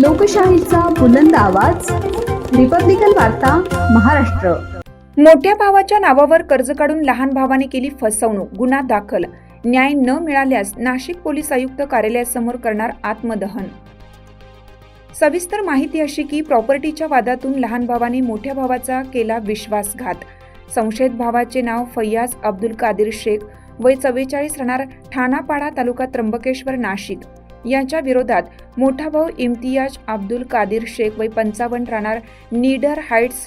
लोकशाहीचा बुलंद आवाज, रिपब्लिकन वार्ता, महाराष्ट्र. मोठ्या भावाच्या नावावर कर्ज काढून लहान भावाने केली फसवणूक, गुन्हा दाखल. न्याय न मिळाल्यास नाशिक पोलीस आयुक्त कार्यालयासमोर करणार आत्मदहन. सविस्तर माहिती अशी की प्रॉपर्टीच्या वादातून लहान भावाने मोठ्या भावाचा केला विश्वासघात. संशयित भावाचे नाव फैयाज अब्दुल कादिर शेख, वय 44, राहणार ठाणापाडा, तालुका त्र्यंबकेश्वर, नाशिक. यांच्या विरोधात मोठा भाऊ इम्तियाज अब्दुल कादिर शेख, वय 55, राहणार नीडर हाइट्स,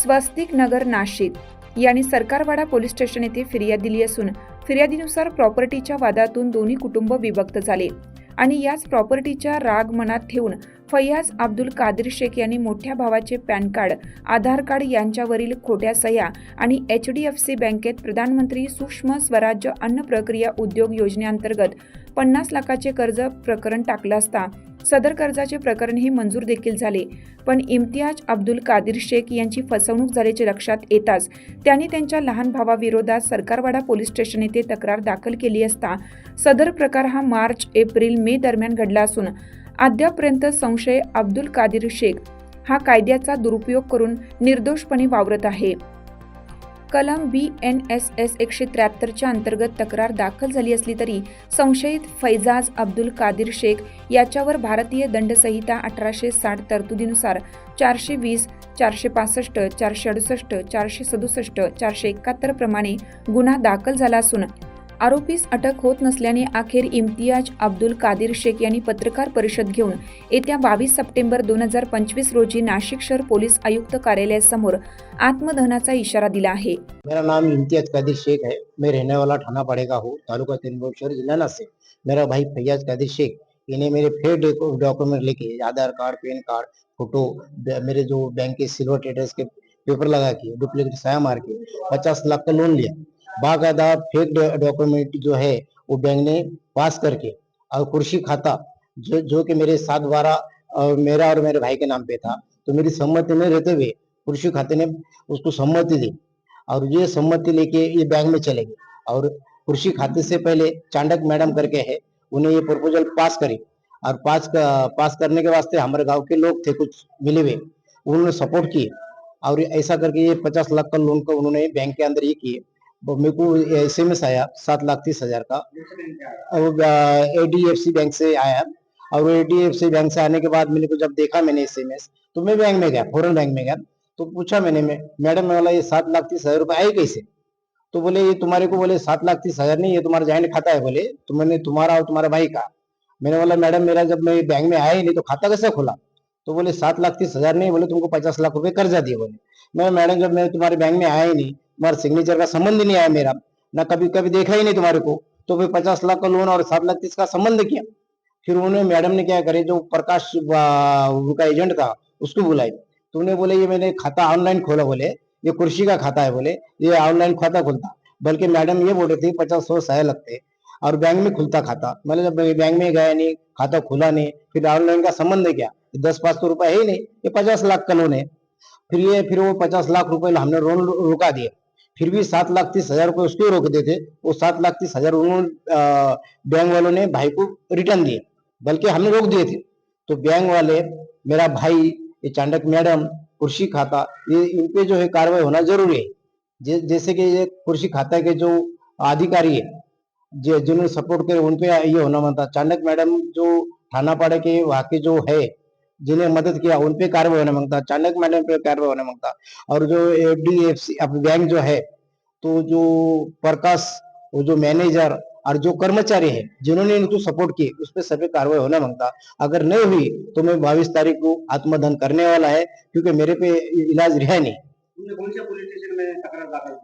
स्वस्तिक नगर, नाशिक यांनी सरकारवाडा पोलीस स्टेशन येथे फिर्याद दिली असून फिर्यादीनुसार प्रॉपर्टीच्या वादातून दोन्ही कुटुंब विभक्त झाले आणि याच प्रॉपर्टीच्या राग मनात ठेवून फैयाज अब्दुल कादिर शेख यांनी मोठ्या भावाचे पॅन कार्ड, आधार कार्ड यांच्यावरील खोट्या सह्या आणि HDFC बँकेत प्रधानमंत्री सूक्ष्म स्वराज्य अन्न प्रक्रिया उद्योग योजनेअंतर्गत 50 लाखाचे कर्ज प्रकरण टाकलं असता सदर कर्जाचे प्रकरण हे मंजूर देखील झाले. पण इम्तियाज अब्दुल कादिर शेख यांची फसवणूक झाल्याचे लक्षात येताच त्यांनी त्यांच्या लहान भावाविरोधात सरकारवाडा पोलीस स्टेशन येथे तक्रार दाखल केली असता सदर प्रकार हा मार्च, एप्रिल, मे दरम्यान घडला असून अद्यापर्यंत संशय अब्दुल कादिर शेख हा कायद्याचा दुरुपयोग करून निर्दोषपणे वावरत आहे. कलम BNSS 173 अंतर्गत तक्रार दाखल झाली असली तरी संशयित फैजाज अब्दुल कादिर शेख याच्यावर भारतीय दंडसंहिता 1860 तरतुदीनुसार 420, 465, 468, 467, 471 प्रमाणे गुन्हा दाखल झाला असून आरोपीस अटक होत नसल्याने अखेर इम्तियाज अब्दुल कादिर शेख यांनी पत्रकार परिषद घेऊन येत्या 22 सप्टेंबर 2025 रोजी नाशिक शहर पोलीस आयुक्त कार्यालयासमोर आत्मदहनाचा इशारा दिला आहे. मेरा नाम इम्तियाज कादिर शेख है. मैं रहने वाला ठाणापाड़े का हूँ, तालुका त्र्यंबकेश्वर, जिला नासिक. मेरा भाई फैयाज कादिर शेख, इन्हें मेरे फेक डॉक्यूमेंट लेके आधार कार्ड, पैन कार्ड, फोटो, मेरे जो बैंक के सिल्वर टेटर्स के पेपर लगा के डुप्लीकेट साया मार के 50 लाख का लोन लिया. बाकायदा फेक डॉक्यूमेंट जो है वो बैंक ने पास करके और कुर्सी खाता जो कि मेरे 7/12 मेरा और मेरे भाई के नाम पे था, तो मेरी सम्मति में रहते हुए कुर्सी खाते ने उसको सम्मति दी और ये सम्मति लेके ये बैंक में चले गए. और कुर्सी खाते से पहले चांडक मैडम करके है, उन्हें ये प्रपोजल पास करी और पास करने के वास्ते हमारे गांव के लोग थे कुछ मिले हुए, उन्होंने सपोर्ट किए और ऐसा करके ये 50 लाख का लोन का उन्होंने बैंक के अंदर ये किए. मेरे को SMS आया 7,30,000 का और HDFC बैंक से आया. और HDFC बैंक से आने के बाद मैंने को जब देखा मैंने SMS, तो मैं बैंक में गया, फौरन बैंक में गया. तो पूछा मैंने मैडम वाला ये 7,30,000 रुपए आए कैसे? तो बोले ये तुम्हारे को, बोले 7,30,000 नहीं, ये तुम्हारा जॉइंट खाता है. बोले तो मैंने तुम्हारा और तुम्हारा भाई का. मैंने बोला मैडम मेरा जब मैं बैंक में आया ही नहीं तो खाता कैसे खोला? तो बोले 7,30,000 नहीं, बोले तुमको 50 लाख रुपए कर्जा दिए. बोले मैं मैडम जब मैं तुम्हारे बैंक में आया ही नहीं, तुम्हारा सिग्नेचर का संबंध नहीं आया मेरा, ना कभी देखा ही नहीं तुम्हारे को, तो फिर 50 लाख का लोन और 7,30,000 का संबंध किया. फिर उन्होंने मैडम ने क्या करे, जो प्रकाश का एजेंट था उसको बुलाई. तो उन्हें बोले ये मैंने खाता ऑनलाइन खोला. बोले ये कुर्सी का खाता है, बोले ये ऑनलाइन खाता खुलता. बल्कि मैडम ये बोल रही थी 50-100 सहाय लगते और बैंक में खुलता खाता. मतलब जब बैंक में गया नहीं, खाता खुला नहीं, फिर ऑनलाइन का संबंध है क्या? 10-500 रुपए है ही नहीं, ये 50 लाख का लोन है. फिर वो 50 लाख रुपए हमने लोन रुका दिए. फिर भी 7,30,000 रुपए उसको रोक देते, वो 7,30,000 उन्होंने बैंक वालों ने भाई को रिटर्न दिए, बल्कि हमने रोक दिए थे. तो बैंक वाले, मेरा भाई, ये चांडक मैडम, कुर्सी खाता, ये इन पे जो है कार्रवाई होना जरूरी है. जैसे कि ये कुर्सी खाता के जो अधिकारी है जिन्होंने सपोर्ट करे उन पे ये होना बनता. चांडक मैडम जो थानापाड़े के वहाँ के जो है जिन्हें मदद किया उन पे कार्रवाई होना मांगता. चांडक मैडम पे कार्रवाई होना मांगता. और जो HDFC बैंक जो है, तो जो प्रकाश, वो जो मैनेजर और जो कर्मचारी है जिन्होंने इनको सपोर्ट किए उस पर सभी कार्रवाई होना मांगता. अगर नहीं हुई तो मैं 22 तारीख को आत्मदहन करने वाला है, क्योंकि मेरे पे इलाज रहा नहीं.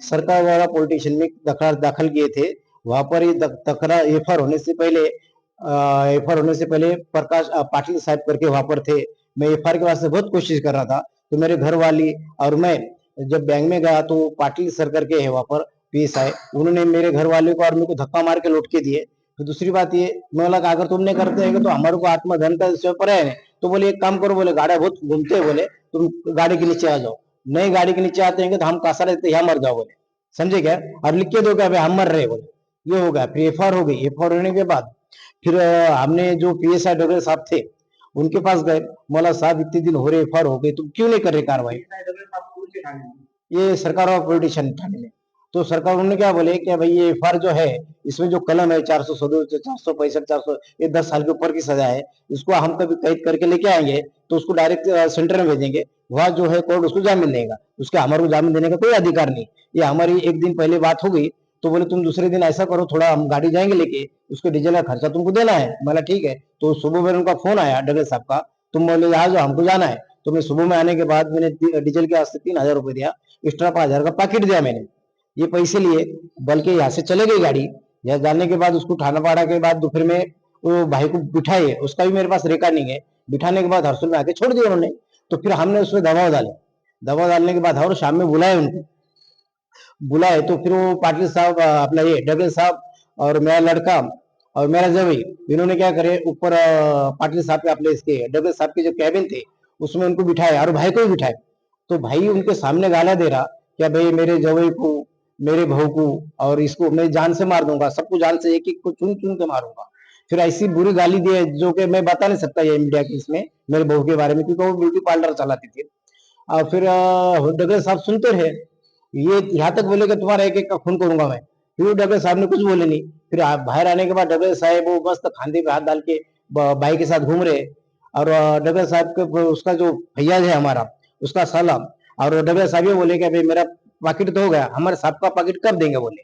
सरकार वाला पोलिटिशियन में तकरार दाखल किए थे. वहां पर ये तकरार FR होने से पहले प्रकाश पाटिल साहब करके वहां पर थे. मैं FR के वास्ते बहुत कोशिश कर रहा था. तो मेरे घर वाली और मैं जब बैंक में गया तो पाटिल सर करके है वहां पर PSI, उन्होंने मेरे घर वाले को और मेरे को धक्का मार के लौट के दिए. तो दूसरी बात ये, मैं बोला अगर तुमने करते हैं तो हमारे को आत्मधन का पेपर है. तो बोले एक काम करो, बोले गाड़ी बहुत घूमते हैं, बोले तुम गाड़ी के नीचे आ जाओ. नई गाड़ी के नीचे आते हैं तो हम कासा रहते यहाँ मर जाओ. बोले समझे क्या? और लिख के दो क्या हम मर रहे. बोले ये हो गया. फिर FR हो गई. FR होने के बाद फिर हमने जो PSI डॉक्टर साहब थे उनके पास गए, बोला साहब इतने दिन हो रहे, एफआईआर हो गई, तुम क्यों नहीं कर रहे कार्रवाई? ये सरकार और पॉलिटिशियन थाने में। तो सरकार उन्होंने क्या बोले कि भाई ये एफआईआर जो है, इसमें जो कलम है 417, 465, 400, ये 10 साल के ऊपर की सजा है, इसको हम कभी कैद करके लेके आएंगे तो उसको डायरेक्ट सेंटर में भेजेंगे, वहां जो है कोर्ट उसको जामीन देगा, उसके हमारे को जामीन देने का कोई अधिकार नहीं। ये हमारी एक दिन पहले बात हो गई, तो बोले तुम दूसरे दिन ऐसा करो, थोड़ा हम गाड़ी जाएंगे लेके, उसके डीजल का खर्चा तुमको देना है। बोला ठीक है। तो सुबह में उनका फोन आया डगल साहब का, तुम बोले आ जाओ, हमको जाना है। तो मैं सुबह में आने के बाद मैंने डीजल के वास्ते 3,000 रुपए दिया, एक्स्ट्रा 5,000 का पैकेट दिया मैंने, ये पैसे लिए, बल्कि यहाँ से चले गई गाड़ी। यहाँ जाने के बाद उसको थाना पाड़ा के बाद दोपहर में वो भाई को बिठाए, उसका भी मेरे पास रिकॉर्डिंग है, बिठाने के बाद हरसुल में आके छोड़ दिया उन्होंने। तो फिर हमने उसमें दबाव डाले, दबाव डालने के बाद और शाम में बुलाए उनको, बुलाए तो फिर वो पाटिल साहब, अपना ये डगल साहब और मेरा लड़का और मेरा जवाई, इन्होंने क्या करे, ऊपर पाटिल साहब के अपने इसके डगल साहब के जो कैबिन थे उसमें उनको बिठाए और भाई को भी बिठाए। तो भाई उनके सामने गाला दे रहा, क्या भाई मेरे जवाई को, मेरे बहू को और इसको मैं जान से मार दूंगा, सबको जान से एक एक को चुन चुन के मारूंगा। फिर ऐसी बुरी गाली दी जो कि मैं बता नहीं सकता ये मीडिया की इसमें मेरे बहू के बारे में, क्योंकि वो ब्यूटी पार्लर चलाती थी। और फिर डगर साहब सुनते रहे, ये यहाँ तक बोले कि तुम्हारा एक एक का खून करूंगा मैं। फिर वो डगर साहब ने कुछ बोले नहीं। फिर बाहर आने के बाद डगर साहब वो मस्त खांदे पे हाथ डाल के भाई के साथ घूम रहे। और डगर साहब के उसका जो फैयाज है हमारा, उसका साला, और डगर साहब ये बोले कि भाई मेरा पाकिट तो हो गया, हमारे साहब का पाकिट कब देंगे बोले।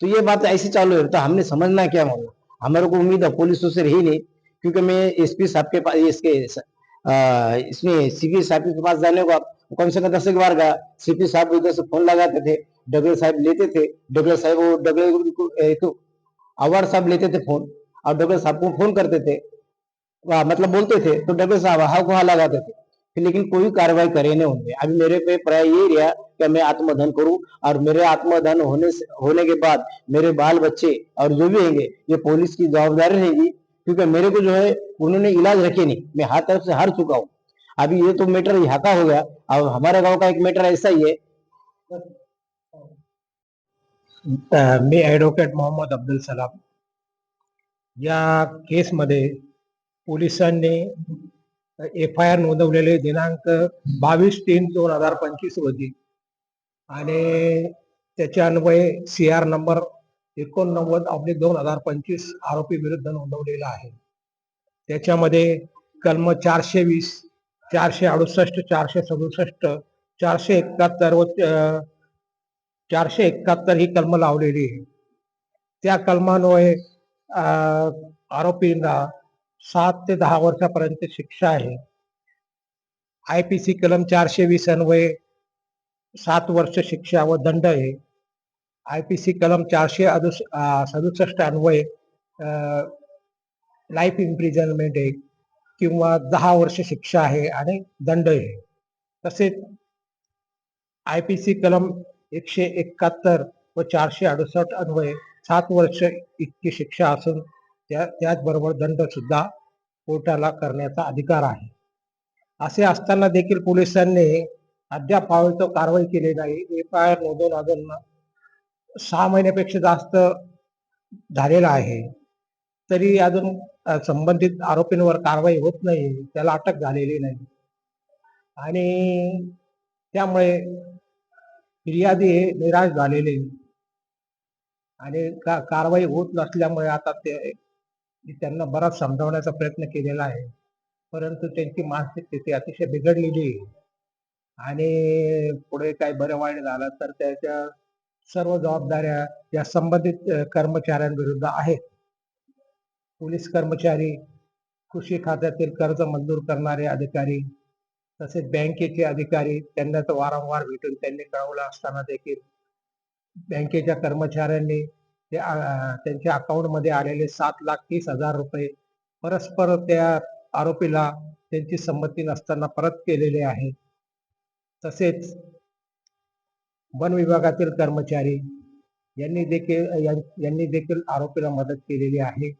तो ये बात ऐसी चालू है, तो हमने समझना क्या बोला, हमारे को उम्मीद है पुलिस से रही नहीं, क्योंकि मैं एसपी साहब के पास, इसके इसमें सीपी साहब के पास जाने को कम से कम 10 बार गया। सीपी साहब उधर से फोन लगाते थे, डगले साहब लेते थे, डगले साहब वो डगले अवार्ड साहब लेते थे फोन, और डगले साहब को फोन करते थे, मतलब बोलते थे, तो डगले साहब हाँ को हाँ लगाते थे। फिर लेकिन कोई कार्रवाई करे नहीं उनमें। अभी मेरे पे प्राय ये रहा कि मैं आत्मदहन करूं, और मेरे आत्मदहन होने के बाद मेरे बाल बच्चे और जो भी होंगे ये पुलिस की जवाबदारी रहेगी, क्योंकि मेरे को जो है उन्होंने इलाज रखे नहीं, मैं हर तरफ से हार चुका हूँ। अभी ये तो मैटर यहाँ का हो गया, अब हमारे गांव का एक मैटर ऐसा ही है। मी ॲडव्होकेट मोहम्मद अब्दुल सलाम. या केसमध्ये पोलिसांनी एफ.आय.आर. नोंदवलेले दिनांक 22/3/2025 रोजी आणि त्याच्या अन्वये CR नंबर 89/2025 आरोपी विरुद्ध नोंदवलेला आहे. त्याच्यामध्ये कलम 420, 468, 467, 471 व 471 ही कलम लावलेली आहे. त्या कलमान्वये आरोपींना 7 ते 10 वर्षापर्यंत शिक्षा आहे. IPC कलम 420 अन्वये 7 वर्ष शिक्षा व दंड आहे. IPC कलम 467 अन्वये लाईफ इम्प्रिझनमेंट आहे किंवा 10 वर्ष शिक्षा आहे आणि दंड आहे. तसेच IPC कलम 171 व 468 अन्वये 7 वर्ष इतकी शिक्षा असून त्याचबरोबर दंड सुद्धा कोर्टाला करण्याचा अधिकार आहे. असे असताना देखील पोलिसांनी अद्याप तो कारवाई केली नाही. एफ.आय.आर. नोंदवून अजून 6 महिन्यापेक्षा जास्त झालेला आहे, तरी अजून संबंधित आरोपींवर कारवाई होत नाही, त्याला अटक झालेली नाही. आणि त्यामुळे फिर्यादी हे निराश झालेले आणि कारवाई होत नसल्यामुळे आता त्यांना बराच समजावण्याचा प्रयत्न केलेला आहे, परंतु त्यांची मानसिक स्थिती अतिशय बिघडलेली आहे. आणि पुढे काही बरं वाईट झालं तर त्याच्या सर्व जबाबदाऱ्या या संबंधित कर्मचाऱ्यांविरुद्ध आहेत. पोलीस कर्मचारी, कृषी खात्यातील कर्ज मंजूर करणारे अधिकारी, तसेच बँकेचे अधिकारी, त्यांना तर वारंवार भेटून त्यांनी कळवलं असताना देखील बँकेच्या कर्मचाऱ्यांनी त्यांच्या अकाउंटमध्ये आलेले 7,30,000 रुपये परस्पर त्या आरोपीला त्यांची संमती नसताना परत केलेले आहे. तसेच वन विभागातील कर्मचारी यांनी देखील आरोपीला मदत केलेली आहे.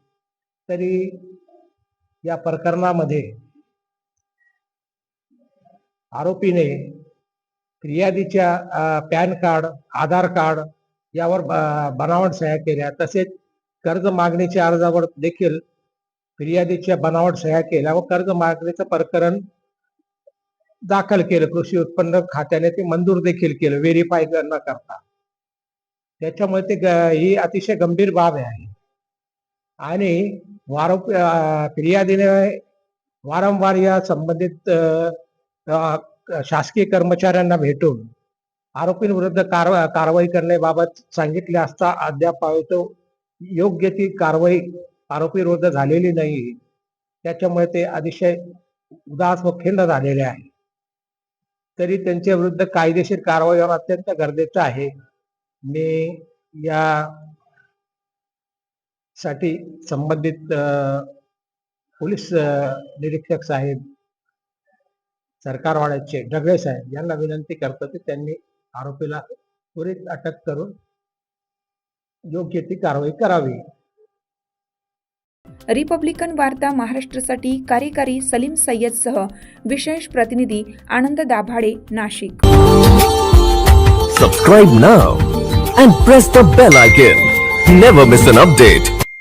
तरी या प्रकरणामध्ये आरोपीने फिर्यादीच्या पॅन कार्ड, आधार कार्ड यावर बनावट सह्या केल्या. तसेच कर्ज मागणीच्या अर्जावर देखील फिर्यादीच्या बनावट सह्या केल्या व कर्ज मागणीचं प्रकरण दाखल केलं. कृषी उत्पन्न खात्याने ते मंजूर देखील केलं व्हेरीफाय न करता. त्याच्यामुळे ही अतिशय गंभीर बाब आहे आणि फिर्यादीने वारंवार या संबंधित शासकीय कर्मचाऱ्यांना भेटून आरोपींविरुद्ध कारवाई करण्याबाबत सांगितले असता अद्याप योग्य ती कारवाई आरोपी विरुद्ध झालेली नाही. त्याच्यामुळे ते अतिशय उदास व खिन्न झालेले आहे. तरी त्यांच्या विरुद्ध कायदेशीर कारवाई होणं अत्यंत गरजेचं आहे. मी या साठी संबंधित पोलीस निरीक्षक साहेब सरकारवाड्याचे ढगळे साहेब यांना विनंती करतो की त्यांनी आरोपीला त्वरित अटक करून योग्य ती कारवाई करावी. रिपब्लिकन वार्ता महाराष्ट्रासाठी कार्यकारी सलीम सय्यदसह विशेष प्रतिनिधी आनंद Dabhade, Nashik. Subscribe now and press the bell icon. Never miss an update.